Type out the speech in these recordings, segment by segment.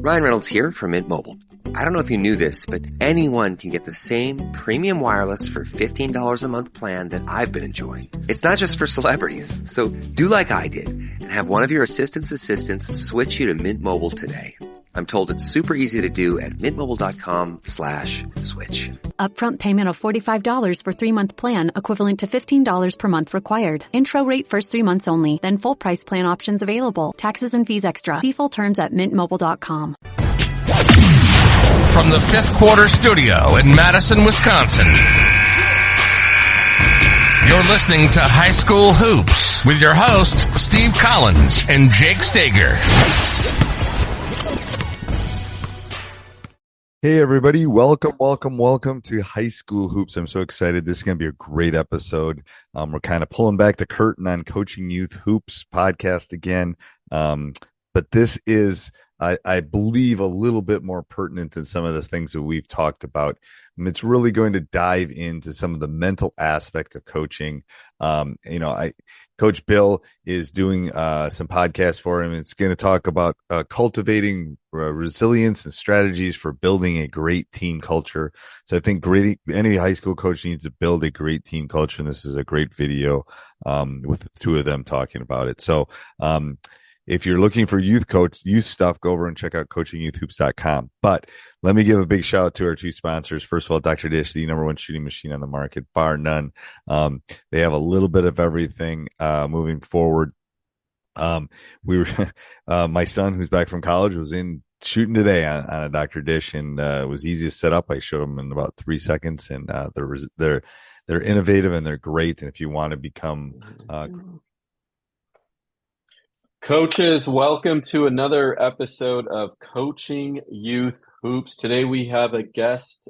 Ryan Reynolds here from Mint Mobile. I don't know if you knew this, but anyone can get the same premium wireless for $15 a month plan that I've been enjoying. It's not just for celebrities. So do like I did and have one of your assistants switch you to Mint Mobile today. I'm told it's super easy to do at mintmobile.com/switch. Upfront payment of $45 for 3-month plan, equivalent to $15 per month required. Intro rate first 3 months only, then full price plan options available. Taxes and fees extra. See full terms at mintmobile.com. From the Fifth Quarter Studio in Madison, Wisconsin, you're listening to High School Hoops with your hosts, Steve Collins and Jake Stager. Hey everybody, welcome to High School Hoops. I'm so excited. This is going to be a great episode. We're kind of pulling back the curtain on Coaching Youth Hoops podcast again. But this is, I believe, a little bit more pertinent than some of the things that we've talked about. It's really going to dive into some of the mental aspect of coaching. Coach Bill is doing some podcasts for him. It's going to talk about cultivating resilience and strategies for building a great team culture. So I think any high school coach needs to build a great team culture, and this is a great video with the two of them talking about it. So if you're looking for youth stuff, go over and check out coachingyouthhoops.com. But let me give a big shout out to our two sponsors. First of all, Dr. Dish, the number one shooting machine on the market, bar none. They have a little bit of everything moving forward. My son, who's back from college, was in shooting today on a Dr. Dish, and it was easy to set up. I showed him in about 3 seconds, and they're innovative and they're great. And if you want to become Coaches, welcome to another episode of Coaching Youth Hoops. Today we have a guest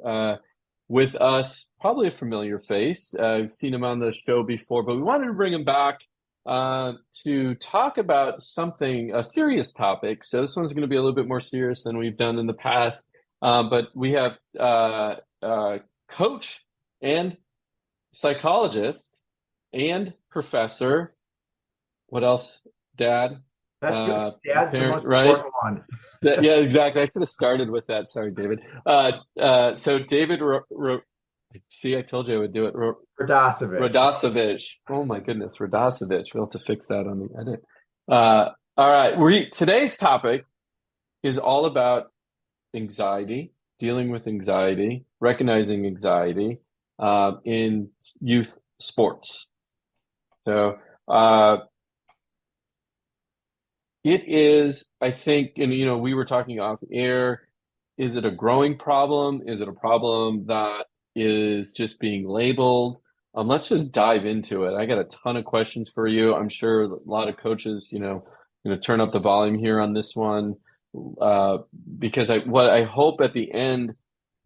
with us, probably a familiar face. I've seen him on the show before, but we wanted to bring him back to talk about a serious topic. So this one's going to be a little bit more serious than we've done in the past. But we have coach and psychologist and professor. What else? Dad. That's good. Dad's the most right? important one. Yeah, exactly. I could have started with that. Sorry, David. So David, see, I told you I would do it. Radosevich. Oh my goodness, Radosevich. We'll have to fix that on the edit. All right. Today's topic is all about anxiety, dealing with anxiety, recognizing anxiety in youth sports. So, it is, I think, and we were talking off air, is it a growing problem? Is it a problem that is just being labeled? Let's just dive into it. I got a ton of questions for you. I'm sure a lot of coaches, going to turn up the volume here on this one, because what I hope at the end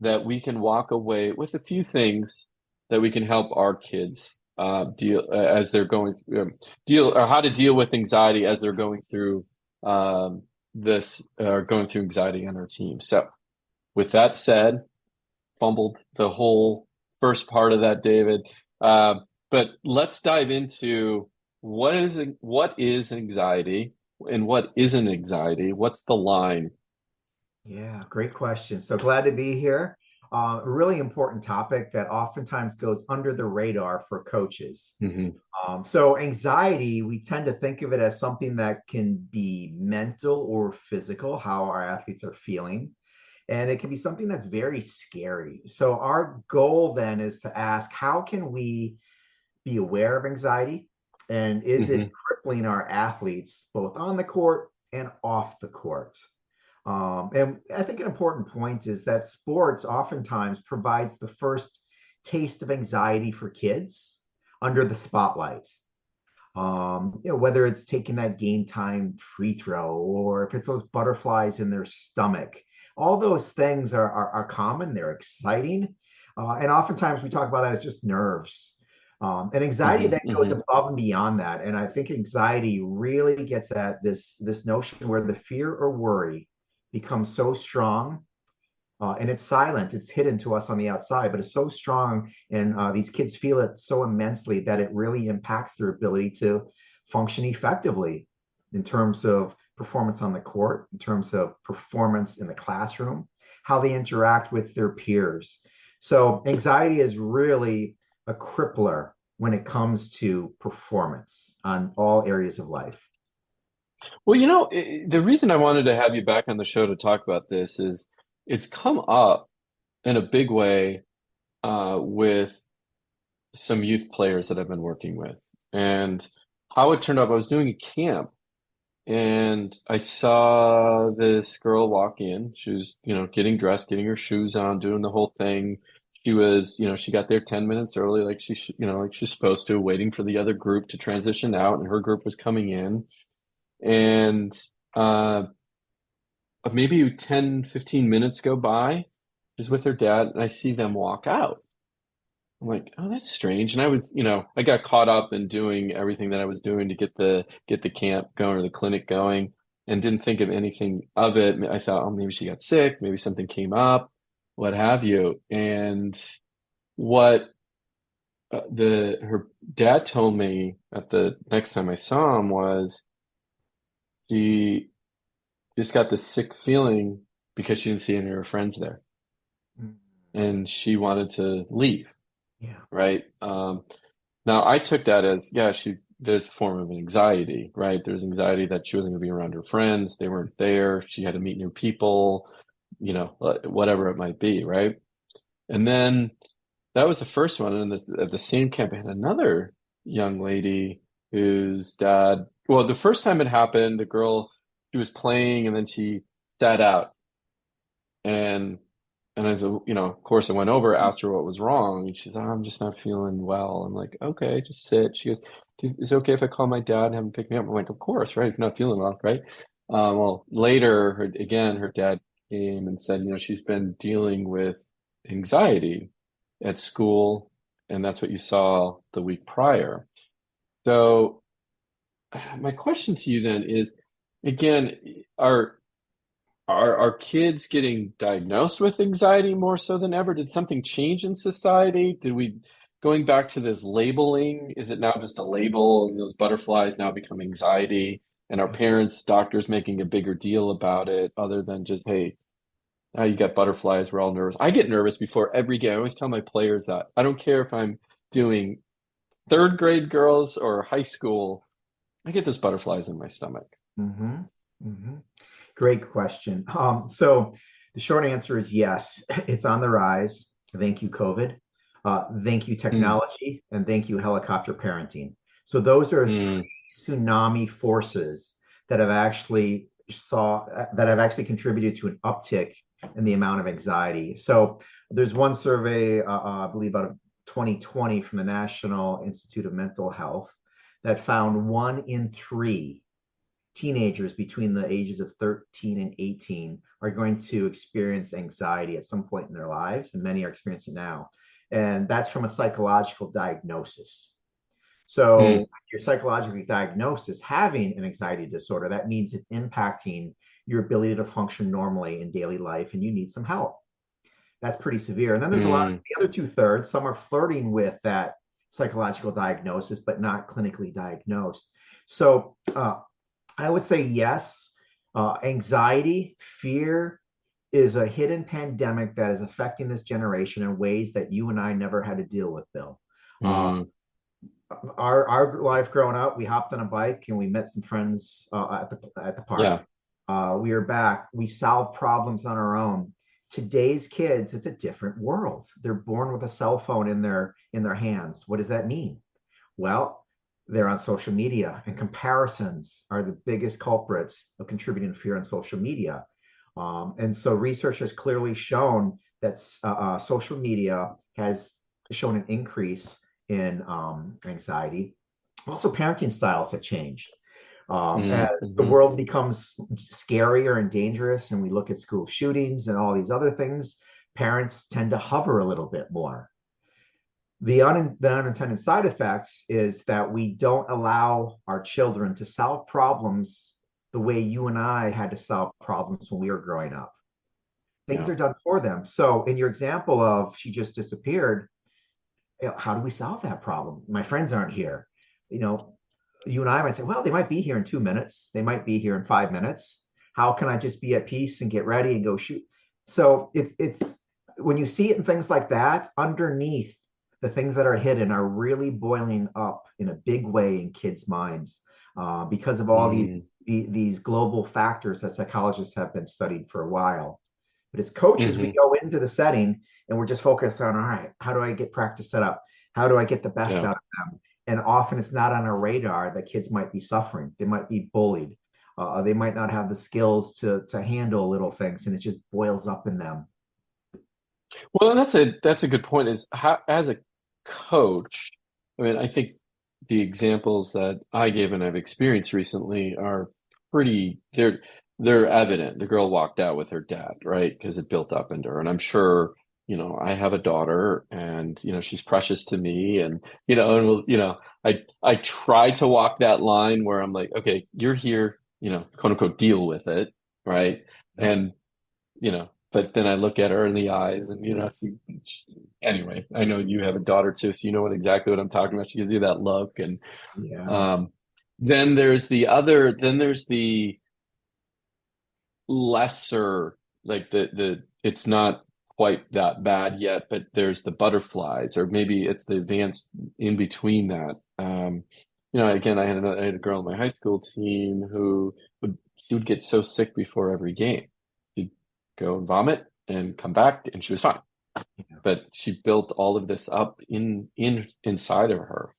that we can walk away with a few things that we can help our kids deal as they're going or how to deal with anxiety as they're going through going through anxiety on our team. So with that said, fumbled the whole first part of that, David. But let's dive into what is anxiety and what isn't anxiety. What's the line? Yeah, great question. So glad to be here. A really important topic that oftentimes goes under the radar for coaches. Mm-hmm. So anxiety, we tend to think of it as something that can be mental or physical, how our athletes are feeling. And it can be something that's very scary. So our goal then is to ask, how can we be aware of anxiety? And is it crippling our athletes both on the court and off the court? And I think an important point is that sports oftentimes provides the first taste of anxiety for kids under the spotlight. Whether it's taking that game time free throw or if it's those butterflies in their stomach, all those things are common. They're exciting. And oftentimes we talk about that as just nerves. And anxiety then goes above and beyond that. And I think anxiety really gets at this notion where the fear or worry becomes so strong, and it's silent, it's hidden to us on the outside, but it's so strong, and these kids feel it so immensely that it really impacts their ability to function effectively in terms of performance on the court, in terms of performance in the classroom, how they interact with their peers. So anxiety is really a crippler when it comes to performance on all areas of life. Well, the reason I wanted to have you back on the show to talk about this is it's come up in a big way with some youth players that I've been working with. And how it turned out, I was doing a camp and I saw this girl walk in. She was, getting dressed, getting her shoes on, doing the whole thing. She was, she got there 10 minutes early, like like she's supposed to, waiting for the other group to transition out, and her group was coming in. And maybe 10, 15 minutes go by. She's with her dad, and I see them walk out. I'm like, oh, that's strange. And I was, I got caught up in doing everything that I was doing to get the camp going or the clinic going, and didn't think of anything of it. I thought, oh, maybe she got sick, maybe something came up, what have you. And what her dad told me at the next time I saw him was she just got this sick feeling because she didn't see any of her friends there, and she wanted to leave. Yeah. Right. Now I took that as, there's a form of anxiety, right? There's anxiety that she wasn't going to be around her friends. They weren't there. She had to meet new people, whatever it might be. Right. And then that was the first one. And at the same camp, I had another young lady whose dad, well, the first time it happened, the girl, she was playing and then she sat out. And I, of course, I went over, asked her what was wrong, and she said, oh, I'm just not feeling well. I'm like, okay, just sit. She goes, is it okay if I call my dad and have him pick me up? I'm like, of course, right? If you're not feeling well, right? Well, later, her dad came and said, she's been dealing with anxiety at school, and that's what you saw the week prior. So my question to you then is, again, are kids getting diagnosed with anxiety more so than ever? Did something change in society? Going back to this labeling, is it now just a label and those butterflies now become anxiety? And our parents, doctors making a bigger deal about it other than just, hey, now you got butterflies, we're all nervous. I get nervous before every game. I always tell my players that. I don't care if I'm doing third grade girls or high school, I get those butterflies in my stomach. Mm-hmm. Mm-hmm. Great question. So the short answer is yes, it's on the rise. Thank you, COVID. Thank you, technology, and thank you, helicopter parenting. So those are three tsunami forces that have actually contributed to an uptick in the amount of anxiety. So there's one survey, I believe out of 2020 from the National Institute of Mental Health, that found 1 in 3 teenagers between the ages of 13 and 18 are going to experience anxiety at some point in their lives, and many are experiencing now. And that's from a psychological diagnosis. So your psychologically diagnosed as having an anxiety disorder, that means it's impacting your ability to function normally in daily life, and you need some help. That's pretty severe. And then there's a lot of the other 2/3. Some are flirting with that psychological diagnosis, but not clinically diagnosed. So I would say yes. Anxiety, fear is a hidden pandemic that is affecting this generation in ways that you and I never had to deal with, Bill. Our life growing up, we hopped on a bike and we met some friends at the park. We were back. We solved problems on our own. Today's kids, it's a different world. They're born with a cell phone in their hands. What does that mean? Well, they're on social media, and comparisons are the biggest culprits of contributing to fear on social media. And so research has clearly shown that social media has shown an increase in anxiety. Also, parenting styles have changed. As the world becomes scarier and dangerous, and we look at school shootings and all these other things, parents tend to hover a little bit more. The unintended side effects is that we don't allow our children to solve problems the way you and I had to solve problems when we were growing up. Things are done for them. So in your example of she just disappeared, how do we solve that problem? My friends aren't here. you and I might say, well, they might be here in 2 minutes. They might be here in 5 minutes. How can I just be at peace and get ready and go shoot? So it's when you see it in things like that, underneath the things that are hidden are really boiling up in a big way in kids' minds because of all these global factors that psychologists have been studied for a while. But as coaches, we go into the setting and we're just focused on, all right, how do I get practice set up? How do I get the best out of them? And often it's not on our radar that kids might be suffering. They might be bullied. They might not have the skills to handle little things, and it just boils up in them. Well, that's a good point. Is how, as a coach, I mean, I think the examples that I gave and I've experienced recently are pretty. They're evident. The girl walked out with her dad, right? Because it built up into her, and I'm sure. I have a daughter and, she's precious to me and, I try to walk that line where I'm like, okay, you're here, quote unquote, deal with it. Right. And, but then I look at her in the eyes and, anyway, I know you have a daughter too, so you know exactly what I'm talking about. She gives you that look. And, then there's the lesser, like it's not quite that bad yet, but there's the butterflies, or maybe it's the advanced in between that. Again, I had a girl on my high school team who she would get so sick before every game. She'd go and vomit and come back and she was fine. But she built all of this up inside of her.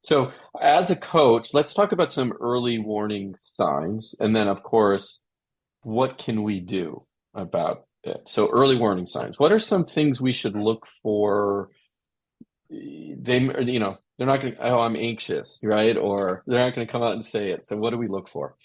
So as a coach, let's talk about some early warning signs. And then of course, what can we do about it? So early warning signs. What are some things we should look for? They're not going to, oh, I'm anxious, right? Or they're not going to come out and say it. So what do we look for?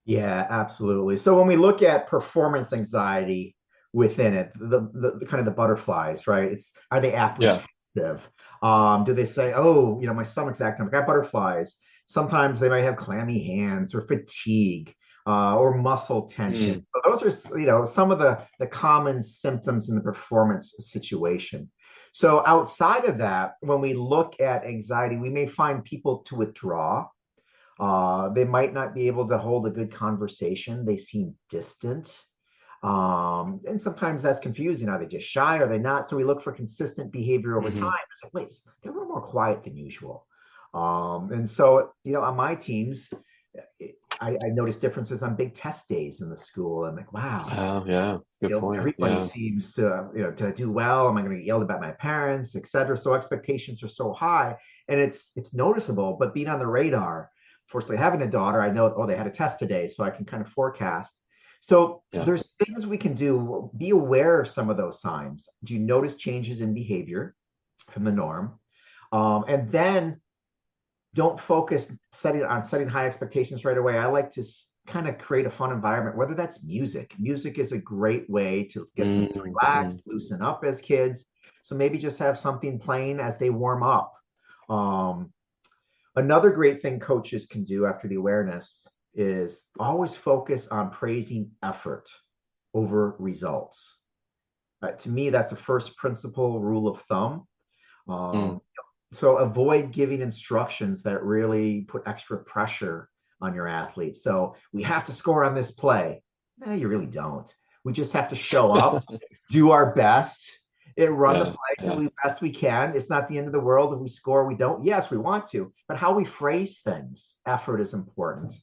Yeah, absolutely. So when we look at performance anxiety within it, the kind of the butterflies, right? Are they apprehensive? Do they say, oh, my stomach's acting, I've got butterflies. Sometimes they might have clammy hands or fatigue. Or muscle tension. So those are, some of the common symptoms in the performance situation. So outside of that, when we look at anxiety, we may find people to withdraw. They might not be able to hold a good conversation. They seem distant. And sometimes that's confusing. Are they just shy? Are they not? So we look for consistent behavior over time. It's like, wait, they're a little more quiet than usual. And so, on my teams, I noticed differences on big test days in the school. I'm like, wow. Oh, yeah. Good point. Everybody seems to do well. Am I going to get yelled at by my parents, et cetera? So expectations are so high and it's noticeable, but being on the radar, fortunately having a daughter, I know, they had a test today, so I can kind of forecast. So there's things we can do. Be aware of some of those signs. Do you notice changes in behavior from the norm? And then don't focus setting high expectations right away. I like to kind of create a fun environment, whether that's music. Music is a great way to get them to relax, loosen up as kids. So maybe just have something playing as they warm up. Another great thing coaches can do after the awareness is always focus on praising effort over results. To me, that's the first principle rule of thumb. So avoid giving instructions that really put extra pressure on your athletes. So we have to score on this play. No, you really don't. We just have to show up, do our best, and run the play to the best we can. It's not the end of the world if we score, we don't. Yes, we want to, but how we phrase things, effort is important.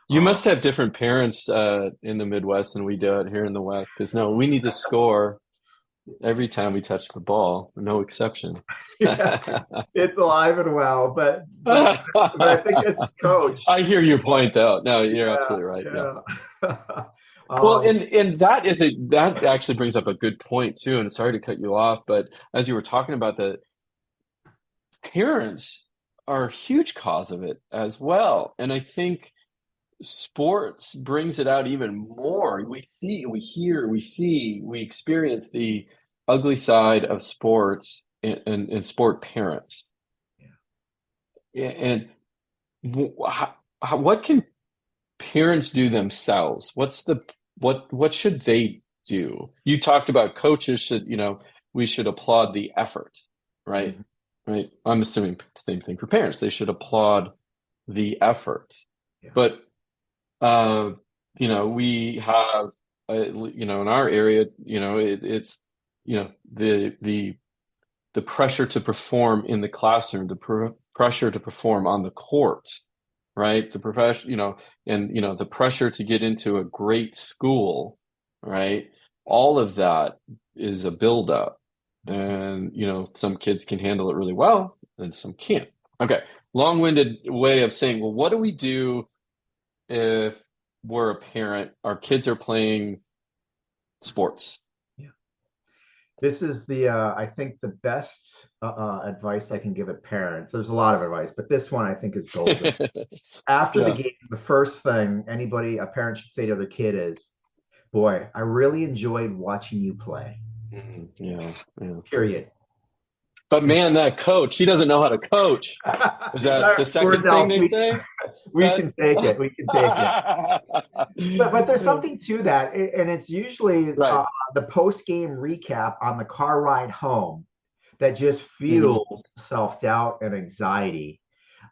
You must have different parents in the Midwest than we do out here in the West, because we need to score every time we touch the ball, no exception. It's alive and well, but I think as a coach, I hear your point though. No, you're absolutely right. Well, and that actually brings up a good point too. And sorry to cut you off, but as you were talking about, the parents are a huge cause of it as well. And I think sports brings it out even more. We see, we hear, we see, we experience the ugly side of sports and sport parents. And what can parents do themselves? What should they do? You talked about coaches we should applaud the effort, right? Right. I'm assuming same thing for parents. They should applaud the effort. Yeah. But, we have, in our area, it's, the pressure to perform in the classroom, the pressure to perform on the court, right? The profession, and, the pressure to get into a great school, right? All of that is a buildup. And, some kids can handle it really well and some can't. Okay. Long-winded way of saying, well, what do we do if we're a parent, our kids are playing sports? Yeah. This is I think the best advice I can give a parent. There's a lot of advice, but this one I think is golden. After the game, the first thing a parent should say to their kid is, boy, I really enjoyed watching you play. Yeah. Period. But man, that coach, he doesn't know how to coach. Is that the second thing they say? We can take it. We can take it. But there's something to that. And it's usually the post-game recap on the car ride home that just fuels self-doubt and anxiety.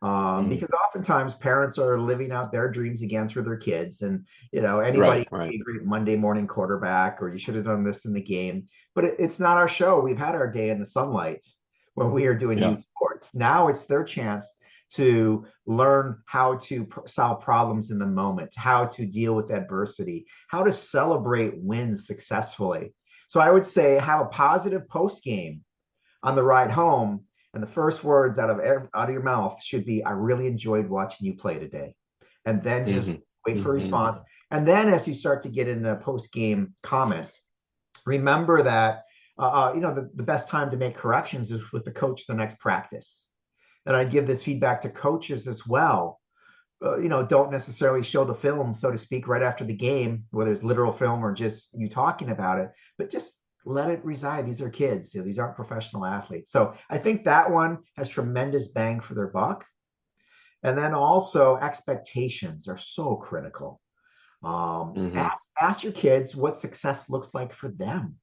Because oftentimes parents are living out their dreams again through their kids. And, anybody can be a great Monday morning quarterback, or you should have done this in the game. But it's not our show. We've had our day in the sunlight when we are doing youth sports. Now it's their chance to learn how to solve problems in the moment, how to deal with adversity, how to celebrate wins successfully. So I would say have a positive post game on the ride home. And the first words out of your mouth should be, I really enjoyed watching you play today. And then just wait for a response. And then as you start to get into post-game comments, remember that, the best time to make corrections is with the coach the next practice. And I give this feedback to coaches as well. Don't necessarily show the film, so to speak, right after the game, whether it's literal film or just you talking about it, but just let it reside. These are kids. These aren't professional athletes. So I think that one has tremendous bang for their buck. And then also expectations are so critical. Ask your kids what success looks like for them.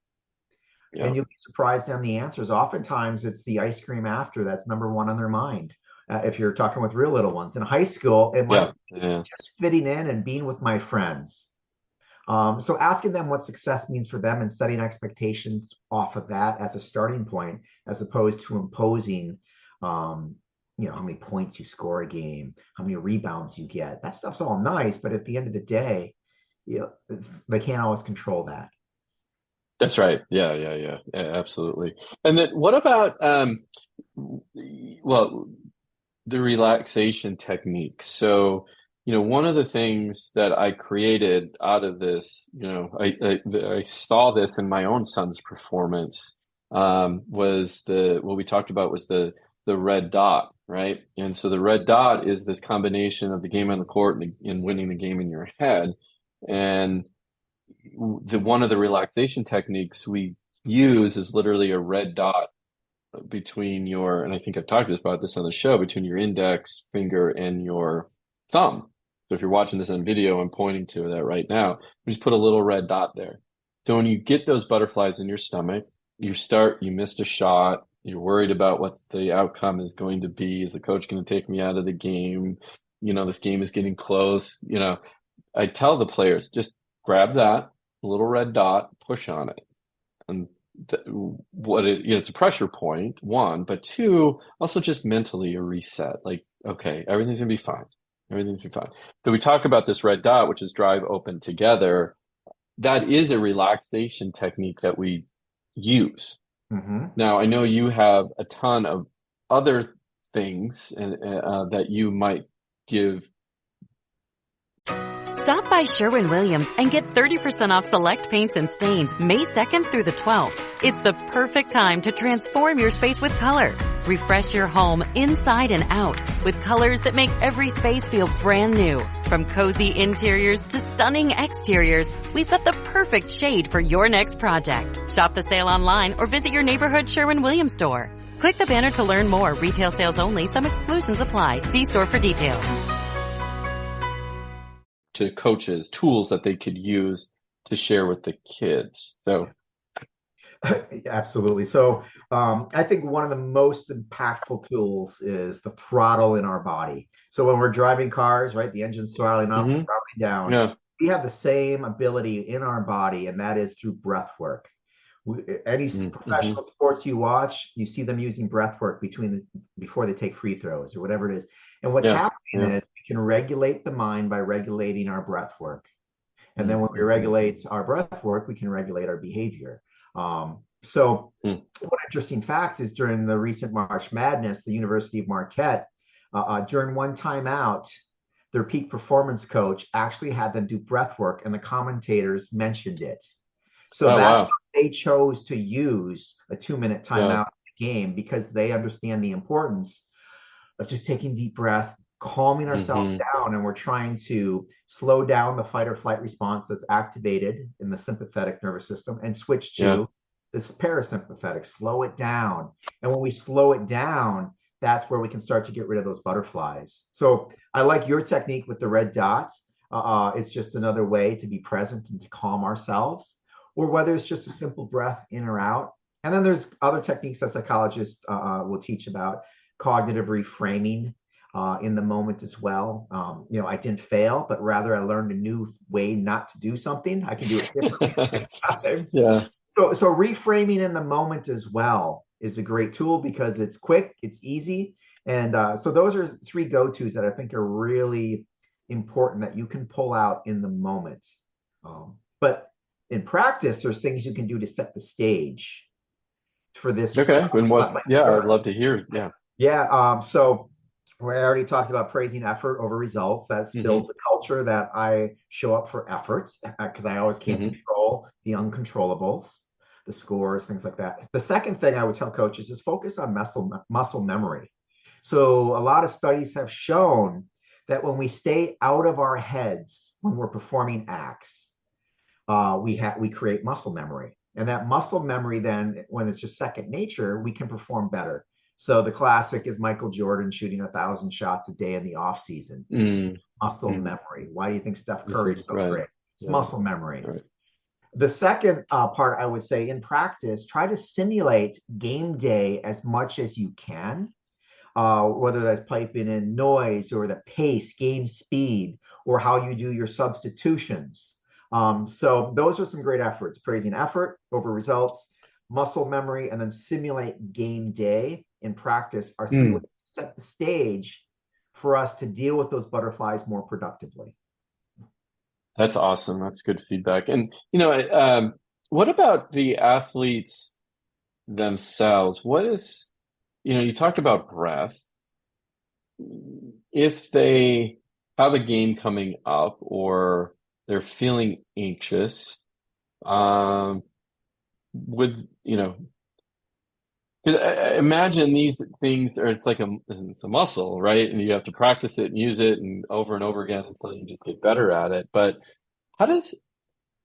And you'll be surprised on the answers. Oftentimes it's the ice cream after that's number one on their mind. If you're talking with real little ones in high school, it might be just fitting in and being with my friends. So asking them what success means for them and setting expectations off of that as a starting point, as opposed to imposing, how many points you score a game, how many rebounds you get. That stuff's all nice, but at the end of the day, they can't always control that. That's right. Yeah, absolutely. And then what about, the relaxation techniques? So, one of the things that I created out of this, I saw this in my own son's performance, was what we talked about was the red dot, right? And so the red dot is this combination of the game on the court and winning the game in your head. And one of the relaxation techniques we use is literally a red dot between and I think I've talked about this on the show, between your index finger and your thumb. So if you're watching this on video, I'm pointing to that right now. We just put a little red dot there. So when you get those butterflies in your stomach, you missed a shot, you're worried about what the outcome is going to be. Is the coach going to take me out of the game? This game is getting close. I tell the players, just grab that little red dot, push on it. And it's a pressure point, one, but two, also just mentally a reset. Like, okay, everything's going to be fine. Everything's going to be fine. So we talk about this red dot, which is drive, open, together. That is a relaxation technique that we use. Now, I know you have a ton of other things that you might give. Stop by Sherwin-Williams and get 30% off select paints and stains May 2nd through the 12th. It's the perfect time to transform your space with color. Refresh your home inside and out with colors that make every space feel brand new. From cozy interiors to stunning exteriors, we've got the perfect shade for your next project. Shop the sale online or visit your neighborhood Sherwin-Williams store. Click the banner to learn more. Retail sales only. Some exclusions apply. See store for details. To coaches, tools that they could use to share with the kids. So Absolutely. So I think one of the most impactful tools is the throttle in our body. So when we're driving cars, right, the engine's throttling up, Hmm. throttling down. Yeah. We have the same ability in our body, and that is through breath work. Any Mm-hmm. professional sports you watch, you see them using breath work before they take free throws or whatever it is. And what's Yeah. happening Yeah. is we can regulate the mind by regulating our breath work. And then when we Mm-hmm. regulate our breath work, we can regulate our behavior. So one interesting fact is during the recent March Madness, the University of Marquette, during one timeout, their peak performance coach actually had them do breath work, and the commentators mentioned it. So Oh, that's why wow. they chose to use a 2-minute Yeah. timeout in the game, because they understand the importance of just taking deep breath, calming ourselves Hmm. down, and we're trying to slow down the fight or flight response that's activated in the sympathetic nervous system and switch Yeah. to this parasympathetic, slow it down. And when we slow it down, that's where we can start to get rid of those butterflies. So I like your technique with the red dot. It's just another way to be present and to calm ourselves, or whether it's just a simple breath in or out. And then there's other techniques that psychologists will teach about cognitive reframing in the moment as well. I didn't fail, but rather I learned a new way not to do something. I can do it differently next time. Yeah. So reframing in the moment as well is a great tool because it's quick, it's easy. And so those are three go-tos that I think are really important that you can pull out in the moment. But in practice, there's things you can do to set the stage for this. Okay. And what? Like Yeah, I'd love to hear. Yeah. yeah. So we already talked about praising effort over results. That builds Hmm. the culture that I show up for efforts because I always can't Hmm. control the uncontrollables, the scores, things like that. The second thing I would tell coaches is focus on muscle memory. So a lot of studies have shown that when we stay out of our heads when we're performing acts, we create muscle memory, and that muscle memory then, when it's just second nature, we can perform better. So the classic is Michael Jordan shooting 1,000 shots a day in the off season. It's Mm. muscle Mm. memory. Why do you think Steph This Curry is is so right. great? It's Yeah. muscle memory. Right. The second part, I would say, in practice, try to simulate game day as much as you can, whether that's piping in noise or the pace, game speed, or how you do your substitutions. So those are some great efforts: praising effort over results, muscle memory, and then simulate game day in practice are three ways Mm. to set the stage for us to deal with those butterflies more productively. That's awesome. That's good feedback. And what about the athletes themselves? You talked about breath. If they have a game coming up or they're feeling anxious, um, would, 'cause I imagine these things are, it's a muscle, right? And you have to practice it and use it and over again until you just get better at it. But how does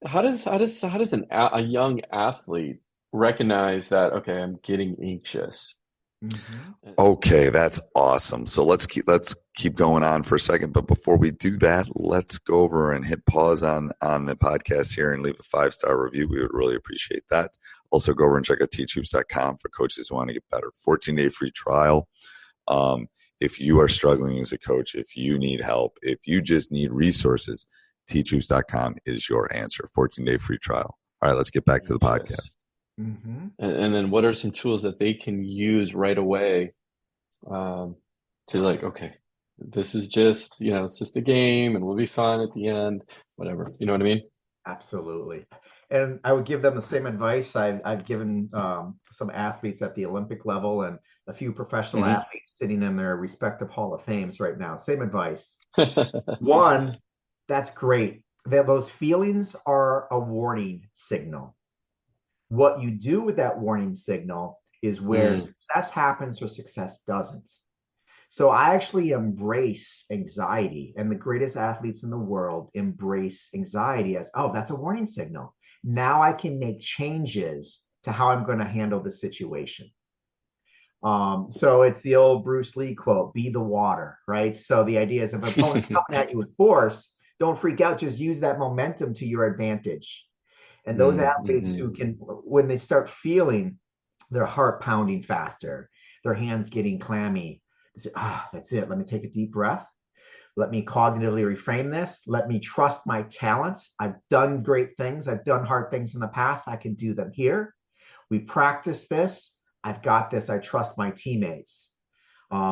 a young athlete recognize that, okay, I'm getting anxious? Mm-hmm. Okay, that's awesome. So let's keep going on for a second. But before we do that, let's go over and hit pause on the podcast here and leave a 5-star review. We would really appreciate that. Also, go over and check out teachhoops.com for coaches who want to get better. 14-day free trial. If you are struggling as a coach, if you need help, if you just need resources, teachhoops.com is your answer. 14-day free trial. All right, let's get back to the podcast. Mm-hmm. And then what are some tools that they can use right away, okay, this is just, it's just a game and we'll be fine at the end, whatever. You know what I mean? Absolutely. And I would give them the same advice I've given some athletes at the Olympic level and a few professional Hmm. athletes sitting in their respective Hall of Fames right now. Same advice. One, that's great. Those feelings are a warning signal. What you do with that warning signal is where Mm. success happens or success doesn't. So I actually embrace anxiety, and the greatest athletes in the world embrace anxiety as, oh, that's a warning signal. Now I can make changes to how I'm going to handle the situation. So it's the old Bruce Lee quote, be the water, right? So the idea is if an opponent's coming at you with force, don't freak out, just use that momentum to your advantage. And those athletes Mm-hmm. who can, when they start feeling their heart pounding faster, their hands getting clammy, they say, that's it. Let me take a deep breath. Let me cognitively reframe this. Let me trust my talents. I've done great things. I've done hard things in the past. I can do them here. We practice this. I've got this. I trust my teammates.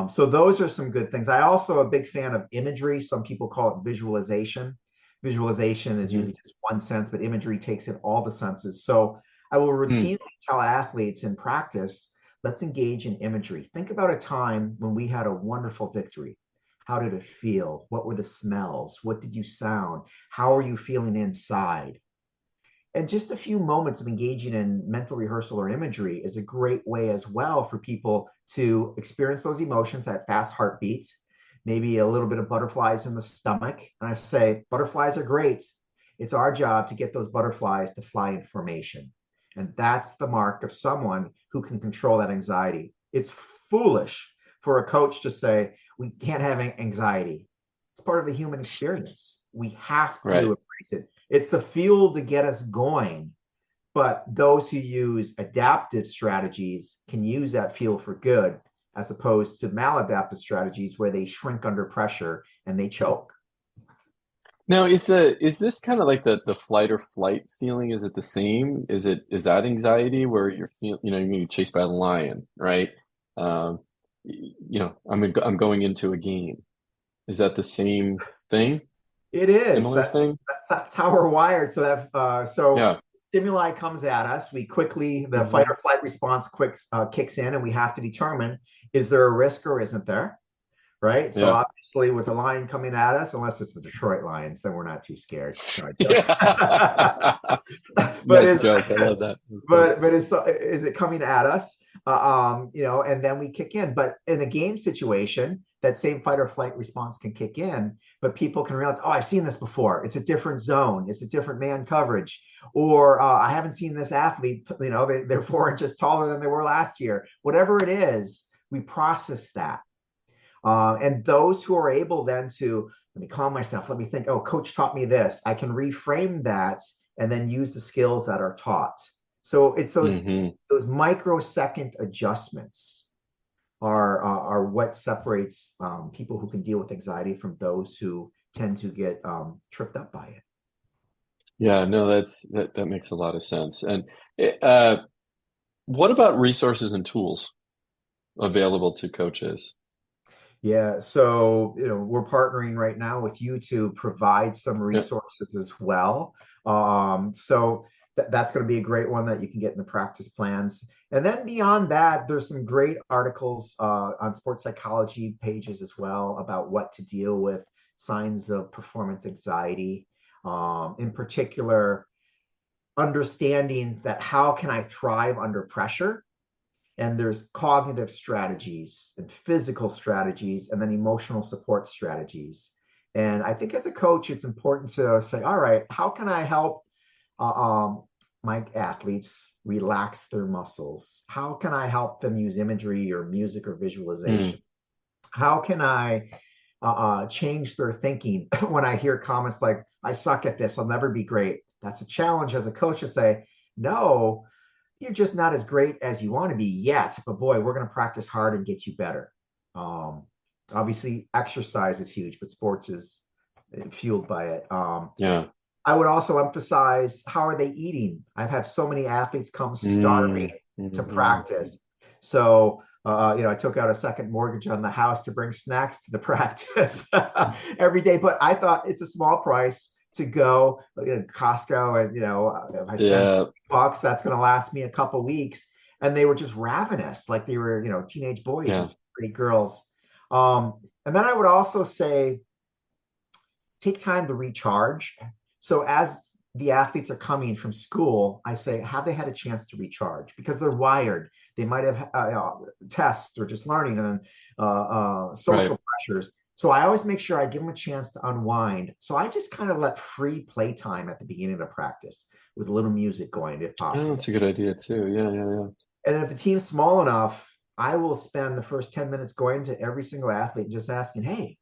So those are some good things. I also am a big fan of imagery. Some people call it visualization. Visualization is Mm-hmm. usually just one sense, but imagery takes in all the senses. So I will routinely tell athletes in practice, let's engage in imagery. Think about a time when we had a wonderful victory. How did it feel? What were the smells? What did you sound? How are you feeling inside? And just a few moments of engaging in mental rehearsal or imagery is a great way as well for people to experience those emotions at fast heartbeats, maybe a little bit of butterflies in the stomach. And I say, butterflies are great. It's our job to get those butterflies to fly in formation. And that's the mark of someone who can control that anxiety. It's foolish for a coach to say, we can't have anxiety. It's part of the human experience. We have to Right. embrace it. It's the fuel to get us going. But those who use adaptive strategies can use that fuel for good, as opposed to maladaptive strategies where they shrink under pressure and they choke. Now, is this kind of like the flight or flight feeling? Is it the same? Is that anxiety where you're you're going to be chased by a lion, right? I'm going into a game. Is that the same thing? It is. Similar That's thing? that's how we're wired. So Yeah. stimuli comes at us. We quickly the Hmm. fight or flight response kicks in, and we have to determine, is there a risk or isn't there? Right. So Yeah. obviously, with the lion coming at us, unless it's the Detroit Lions, then we're not too scared. No, I Yeah. joke. but Nice is joke. I love that. That's great. but is it coming at us? And then we kick in. But in a game situation, that same fight or flight response can kick in, but people can realize, oh, I've seen this before. It's a different zone. It's a different man coverage. Or I haven't seen this athlete, they're 4 inches taller than they were last year. Whatever it is, we process that. And those who are able then to, let me calm myself, let me think, oh, coach taught me this. I can reframe that and then use the skills that are taught. So it's Hmm. those microsecond adjustments are what separates people who can deal with anxiety from those who tend to get tripped up by it. Yeah, no, that makes a lot of sense. And what about resources and tools available to coaches? Yeah, so we're partnering right now with you to provide some Yeah. resources as well. So that's going to be a great one that you can get in the practice plans. And then beyond that, there's some great articles on sports psychology pages as well about what to deal with signs of performance anxiety. In particular, understanding that how can I thrive under pressure? And there's cognitive strategies and physical strategies and then emotional support strategies. And I think as a coach, it's important to say, all right, how can I help uh, um, my athletes relax their muscles? How can I help them use imagery or music or Mm, visualization? How can I change their thinking when I hear comments like, I suck at this, I'll never be great? That's a challenge as a coach to say, no, you're just not as great as you want to be yet, but boy, we're going to practice hard and get you better. Um, Obviously, exercise is huge, but sports is fueled by it. yeah. I would also emphasize, how are they eating? I've had so many athletes come starving Mm, to hmm. practice. So, I took out a second mortgage on the house to bring snacks to the practice every day. But I thought it's a small price to go Costco, and if I spend Yeah. $50, that's going to last me a couple weeks. And they were just ravenous, like they were teenage boys, Yeah. these pretty girls. And then I would also say, take time to recharge. So as the athletes are coming from school, I say, have they had a chance to recharge? Because they're wired. They might have tests or just learning and Right. social pressures. So I always make sure I give them a chance to unwind. So I just kind of let free play time at the beginning of practice with a little music going if Oh, possible. that's a good idea too. Yeah, yeah, And if the team's small enough, I will spend the first 10 minutes going to every single athlete and just asking, hey,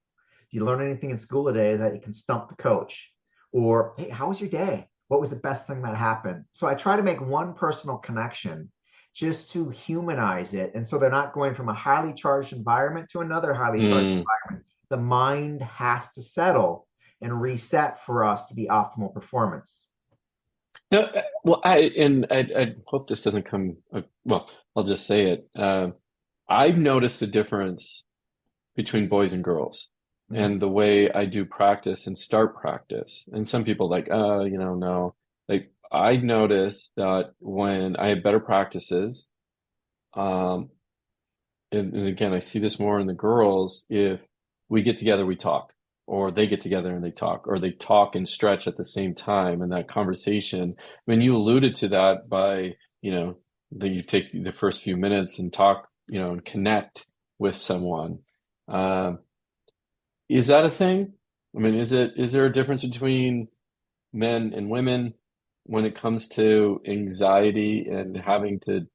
did you learn anything in school today that you can stump the coach? Or, hey, how was your day? What was the best thing that happened? So I try to make one personal connection just to humanize it. And so they're not going from a highly charged environment to another highly charged Mm. environment. The mind has to settle and reset for us to be optimal performance. No, well, I hope this doesn't come. Well, I'll just say it. I've noticed a difference between boys and girls, Mhm. and the way I do practice and start practice. And some people like, no. Like I noticed that when I have better practices, um, and again, I see this more in the girls. If we get together, we talk, or they get together and they talk, or they talk and stretch at the same time. And that conversation, I mean, you alluded to that by, that you take the first few minutes and talk, and connect with someone. Um, is that a thing? I mean, is there a difference between men and women when it comes to anxiety and having to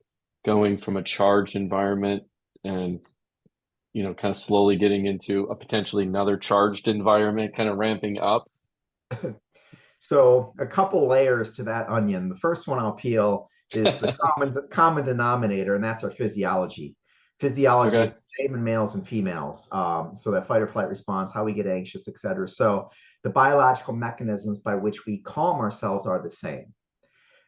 going from a charged environment and kind of slowly getting into a potentially another charged environment, kind of ramping up? So a couple layers to that onion. The first one I'll peel is the common denominator, and that's our physiology. Physiology is Okay. the same in males and females. So that fight or flight response, how we get anxious, et cetera. So the biological mechanisms by which we calm ourselves are the same.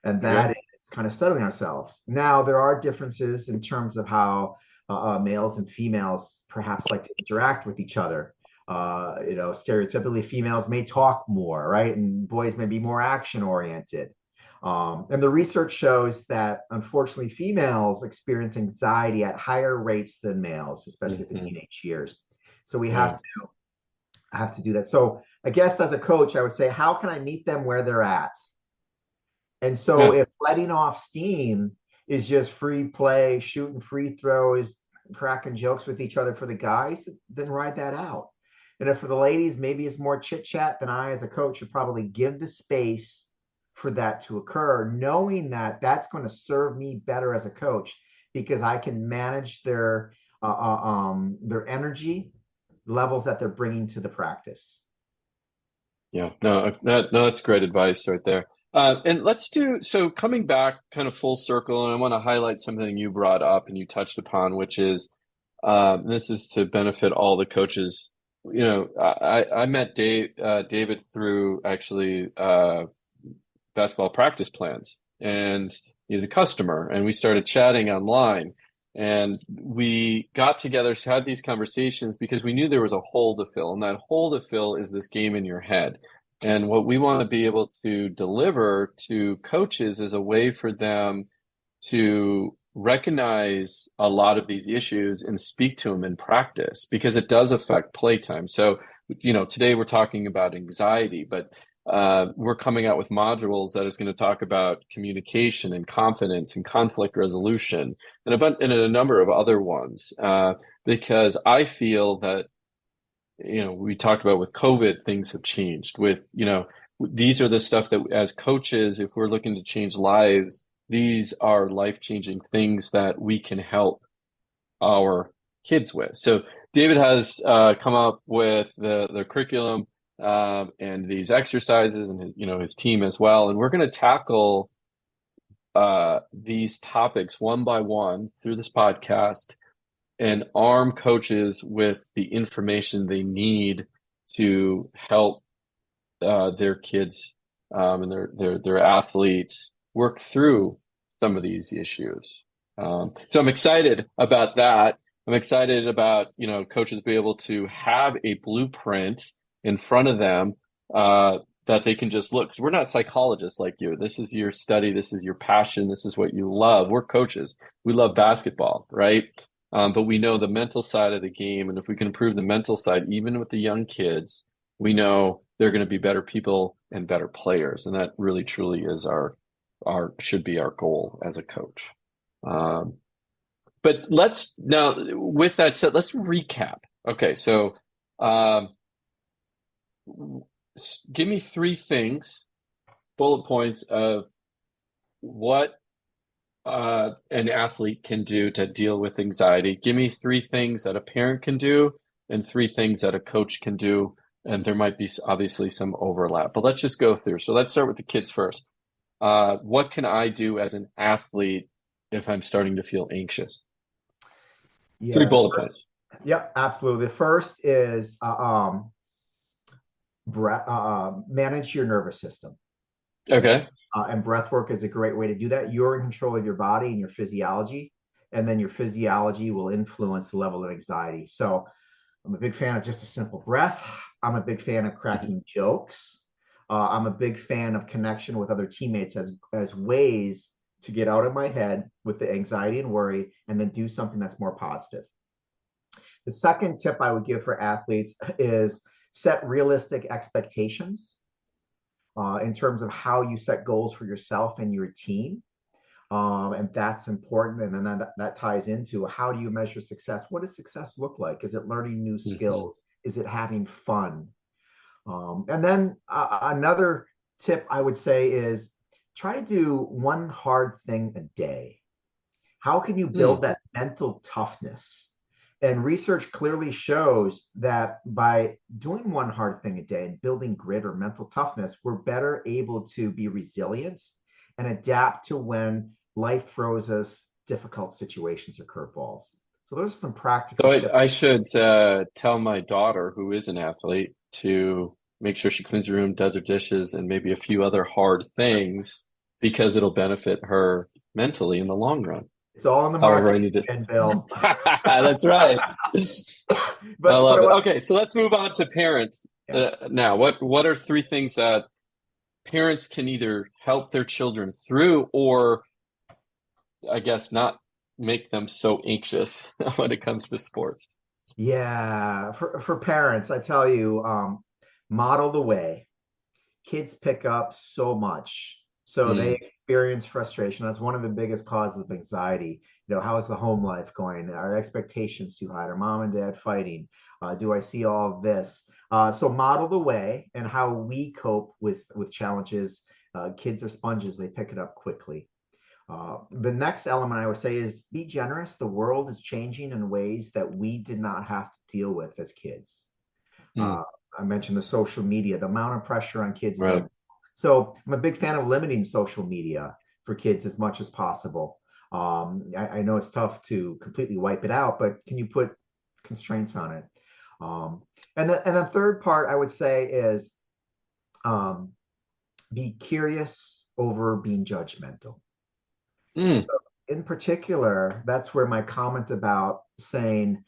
And Okay. that is kind of settling ourselves. Now, there are differences in terms of how males and females perhaps like to interact with each other. Stereotypically, females may talk more, right? And boys may be more action oriented. And the research shows that unfortunately, females experience anxiety at higher rates than males, especially at the Hmm. teenage years. So we Yeah. have to do that. So I guess as a coach, I would say, how can I meet them where they're at? And so Yeah. if letting off steam is just free play, shooting free throws, cracking jokes with each other for the guys, then ride that out. And if for the ladies, maybe it's more chit chat, then I, as a coach, should probably give the space for that to occur, knowing that that's going to serve me better as a coach because I can manage their energy levels that they're bringing to the practice. Yeah. No, that's great advice right there. And so coming back kind of full circle, and I want to highlight something you brought up and you touched upon, which is this is to benefit all the coaches. I met David through actually basketball practice plans, and he's a customer, and we started chatting online, and we got together, had these conversations because we knew there was a hole to fill, and that hole to fill is this game in your head. And what we want to be able to deliver to coaches is a way for them to recognize a lot of these issues and speak to them in practice because it does affect playtime. So, today we're talking about anxiety, but we're coming out with modules that is going to talk about communication and confidence and conflict resolution and a number of other ones. Because I feel that, we talked about with COVID, things have changed these are the stuff that as coaches, if we're looking to change lives, these are life-changing things that we can help our kids with. So David has come up with the curriculum and these exercises and his team as well. And we're going to tackle these topics one by one through this podcast and arm coaches with the information they need to help their kids and their athletes work through some of these issues. So I'm excited about that. I'm excited about, coaches be able to have a blueprint in front of them that they can just look. 'Cause we're not psychologists like you. This is your study. This is your passion. This is what you love. We're coaches. We love basketball, right? But we know the mental side of the game. And if we can improve the mental side, even with the young kids, we know they're going to be better people and better players. And that really, truly is should be our goal as a coach. But with that said, let's recap. Okay. So, give me 3 things, bullet points of what an athlete can do to deal with anxiety. Give me 3 things that a parent can do and 3 things that a coach can do and there might be obviously some overlap, but let's just go through. So let's start with the kids first. What can I do as an athlete if I'm starting to feel anxious? Yeah. 3 bullet points. Yep, absolutely. The first is manage your nervous system. Okay. And breath work is a great way to do that. You're in control of your body and your physiology, and then your physiology will influence the level of anxiety. So I'm a big fan of just a simple breath. I'm a big fan of cracking jokes. I'm a big fan of connection with other teammates as ways to get out of my head with the anxiety and worry, and then do something that's more positive. The second tip I would give for athletes is set realistic expectations in terms of how you set goals for yourself and your team. And that's important. And then that ties into, how do you measure success? What does success look like? Is it learning new skills? Is it having fun? And then another tip I would say is try to do one hard thing a day. How can you build that mental toughness? And research clearly shows that by doing one hard thing a day and building grit or mental toughness, we're better able to be resilient and adapt to when life throws us difficult situations or curveballs. So those are some practical tips. I should tell my daughter, who is an athlete, to make sure she cleans her room, does her dishes, and maybe a few other hard things, because it'll benefit her mentally in the long run. It's all in the marketing, Bill. That's right. I love it. Okay, so let's move on to parents. Now, what are 3 things that parents can either help their children through, or I guess not make them so anxious when it comes to sports? Yeah, for parents, I tell you, model the way. Kids pick up so much. So they experience frustration. That's one of the biggest causes of anxiety. How is the home life going? Are expectations too high? Are mom and dad fighting? Do I see all of this? So model the way and how we cope with challenges. Kids are sponges. They pick it up quickly. The next element I would say is be generous. The world is changing in ways that we did not have to deal with as kids. I mentioned the social media, the amount of pressure on kids. Right. So I'm a big fan of limiting social media for kids as much as possible. I know it's tough to completely wipe it out, but can you put constraints on it? And the third part I would say is be curious over being judgmental. So in particular, that's where my comment about saying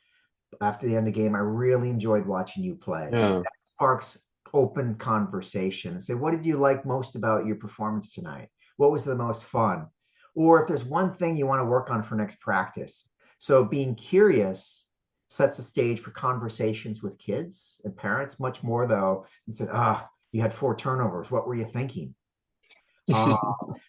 after the end of the game, I really enjoyed watching you play. That sparks open conversation and say, what did you like most about your performance tonight? What was the most fun? Or if there's one thing you want to work on for next practice. So being curious sets a stage for conversations with kids and parents, much more though, and said, you had 4 turnovers. What were you thinking?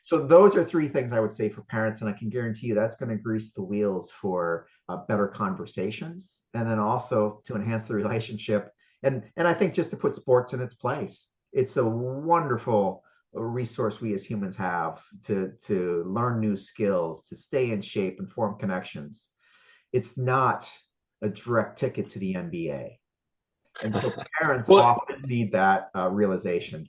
So those are 3 things I would say for parents, and I can guarantee you that's going to grease the wheels for better conversations, and then also to enhance the relationship. And I think just to put sports in its place, it's a wonderful resource we as humans have to learn new skills, to stay in shape and form connections. It's not a direct ticket to the NBA. And so parents often need that realization.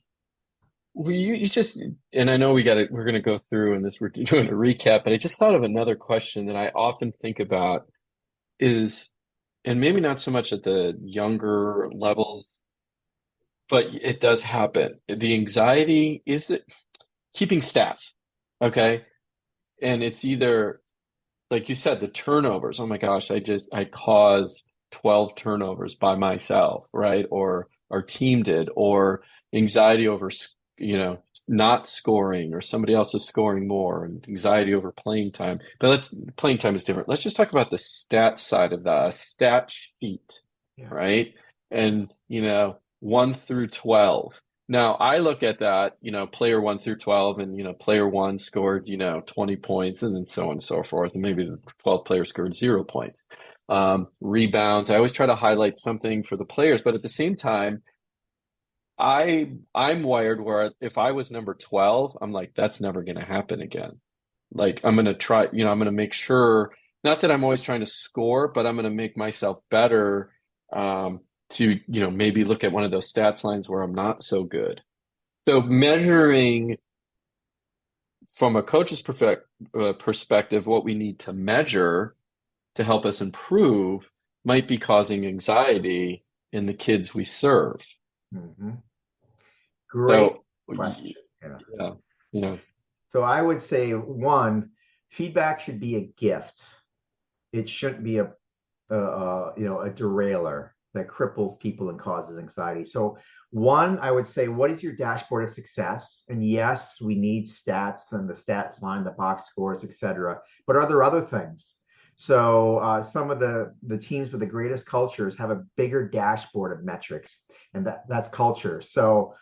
Well, you just, and I know we're going to go through in this, we're doing a recap, but I just thought of another question that I often think about is, and maybe not so much at the younger levels, but it does happen. The anxiety is that keeping stats, okay? And it's either, like you said, the turnovers. Oh my gosh, I caused 12 turnovers by myself, right? Or our team did, or anxiety over not scoring, or somebody else is scoring more, and anxiety over playing time. But playing time is different. Let's just talk about the stat side of the stat sheet, right? And 1 through 12. Now I look at that, player 1 through 12, and player 1 scored 20 points, and then so on and so forth, and maybe the 12th player scored 0 points. Rebounds. I always try to highlight something for the players, but at the same time, I'm wired where if I was number 12, I'm like, that's never going to happen again. Like, I'm going to try, I'm going to make sure, not that I'm always trying to score, but I'm going to make myself better to, maybe look at one of those stats lines where I'm not so good. So measuring from a coach's perspective, what we need to measure to help us improve might be causing anxiety in the kids we serve. Mm-hmm. Great So, question. yeah. So I would say, one, feedback should be a gift. It shouldn't be a derailer that cripples people and causes anxiety. So one, I would say, what is your dashboard of success? And yes, we need stats and the stats line, the box scores, etc. But are there other things? So some of the teams with the greatest cultures have a bigger dashboard of metrics, and that's culture. So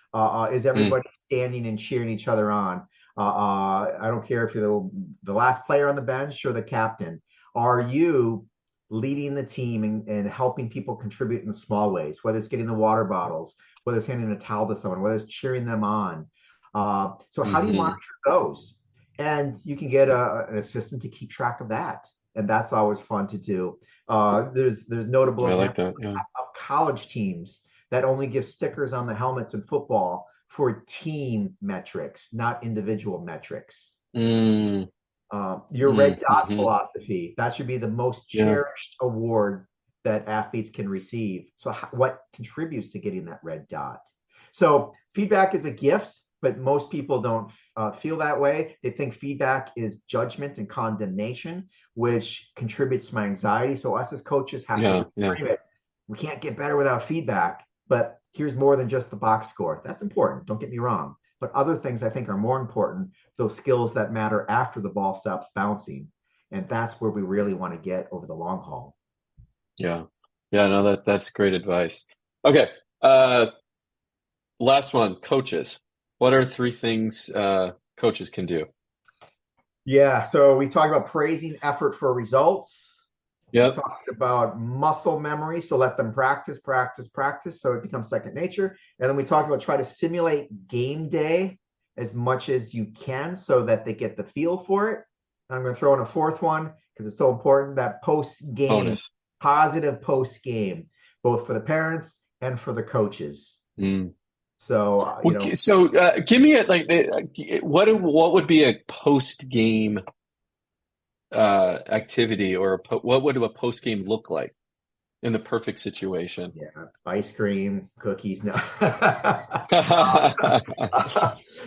is everybody standing and cheering each other on? I don't care if you're the last player on the bench or the captain. Are you leading the team and helping people contribute in small ways, whether it's getting the water bottles, whether it's handing a towel to someone, whether it's cheering them on? So how do you monitor those? And you can get an assistant to keep track of that. And that's always fun to do. There's notable examples of college teams that only give stickers on the helmets in football for team metrics, not individual metrics. Your red dot philosophy, that should be the most cherished award that athletes can receive. So what contributes to getting that red dot? So feedback is a gift, but most people don't feel that way. They think feedback is judgment and condemnation, which contributes to my anxiety. So us as coaches have to frame it. We can't get better without feedback, but here's more than just the box score. That's important, don't get me wrong. But other things I think are more important, those skills that matter after the ball stops bouncing. And that's where we really want to get over the long haul. Yeah. No, that's great advice. Okay. Last one, coaches. What are 3 things coaches can do? Yeah, so we talked about praising effort for results. Yep. We talked about muscle memory, so let them practice, so it becomes second nature. And then we talked about try to simulate game day as much as you can so that they get the feel for it. And I'm going to throw in a 4th one because it's so important, that post-game, bonus. Positive post-game, both for the parents and for the coaches. So, give me what would be a post-game activity, or what would a post-game look like in the perfect situation? Yeah, ice cream, cookies. No,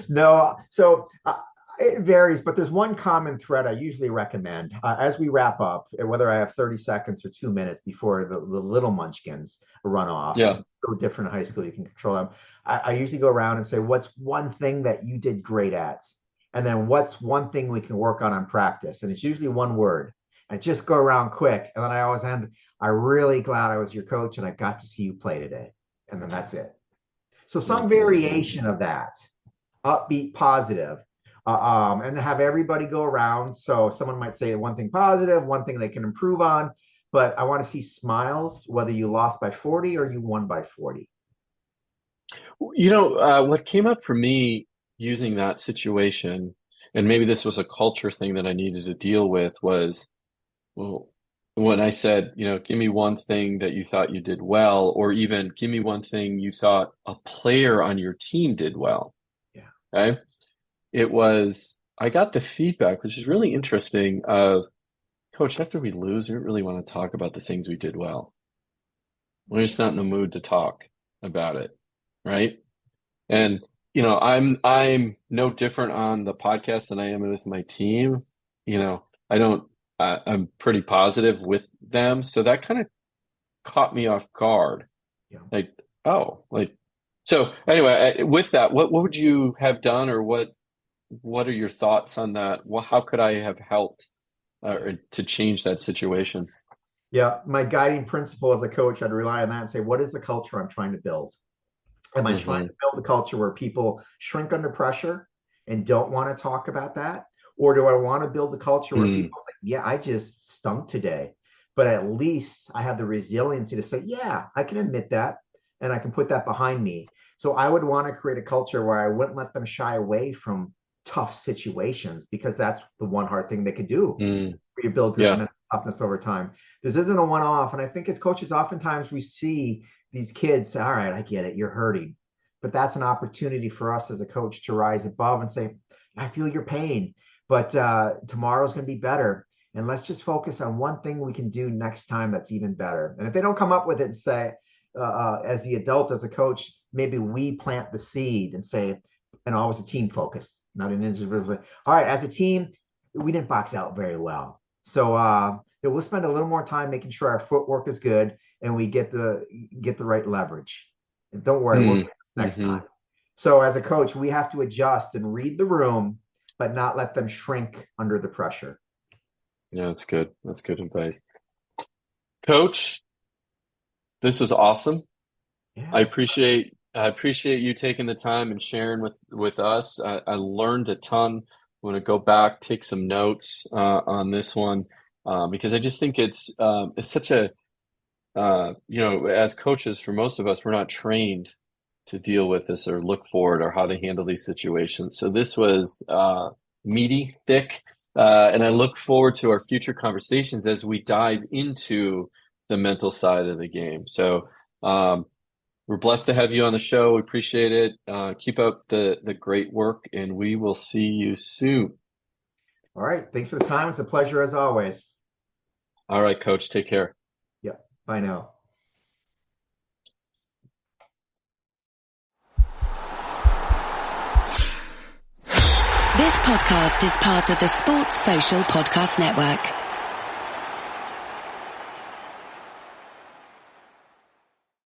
no. So it varies, but there's one common thread I usually recommend as we wrap up, whether I have 30 seconds or 2 minutes before the little munchkins run off. Yeah. So different in high school, you can control them. I usually go around and say, what's one thing that you did great at? And then what's one thing we can work on practice? And it's usually one word. I just go around quick. And then I always end, I'm really glad I was your coach and I got to see you play today. And then that's it. So some variation of that, upbeat, positive, and have everybody go around. So someone might say one thing positive, one thing they can improve on, but I want to see smiles, whether you lost by 40 or you won by 40. What came up for me using that situation, and maybe this was a culture thing that I needed to deal with, was, when I said, give me one thing that you thought you did well, or even give me one thing you thought a player on your team did well. Yeah. Okay. I got the feedback, which is really interesting, of, Coach, after we lose, we don't really want to talk about the things we did well. We're just not in the mood to talk about it. Right. And, I'm no different on the podcast than I am with my team. I'm pretty positive with them. So that kind of caught me off guard. Yeah. So anyway, with that, what would you have done, or what are your thoughts on that? How could I have helped to change that situation? Yeah. My guiding principle as a coach, I'd rely on that and say, what is the culture I'm trying to build? Am I trying to build a culture where people shrink under pressure and don't want to talk about that? Or do I want to build a culture where people say, yeah, I just stunk today, but at least I have the resiliency to say, yeah, I can admit that and I can put that behind me. So I would want to create a culture where I wouldn't let them shy away from tough situations, because that's the one hard thing they could do. Where you build grit and toughness over time. This isn't a one-off. And I think as coaches, oftentimes we see these kids say, all right, I get it, you're hurting. But that's an opportunity for us as a coach to rise above and say, I feel your pain, but tomorrow's going to be better. And let's just focus on one thing we can do next time that's even better. And if they don't come up with it and say, as the adult, as a coach, maybe we plant the seed and say, and always a team focus, not an individual. All right, as a team, we didn't box out very well. So we'll spend a little more time making sure our footwork is good and we get the right leverage. And don't worry, we'll get this next time. So as a coach, we have to adjust and read the room, but not let them shrink under the pressure. Yeah, that's good. That's good advice. Coach, this was awesome. Yeah. I appreciate you taking the time and sharing with us. I learned a ton. I'm going to go back, take some notes on this one because I just think it's such a as coaches, for most of us, we're not trained to deal with this or look for it or how to handle these situations. So this was meaty, thick, and I look forward to our future conversations as we dive into the mental side of the game. So we're blessed to have you on the show. We appreciate it. Keep up the great work, and we will see you soon. All right. Thanks for the time. It's a pleasure as always. All right, Coach. Take care. Yep. Bye now. This podcast is part of the Sports Social Podcast Network.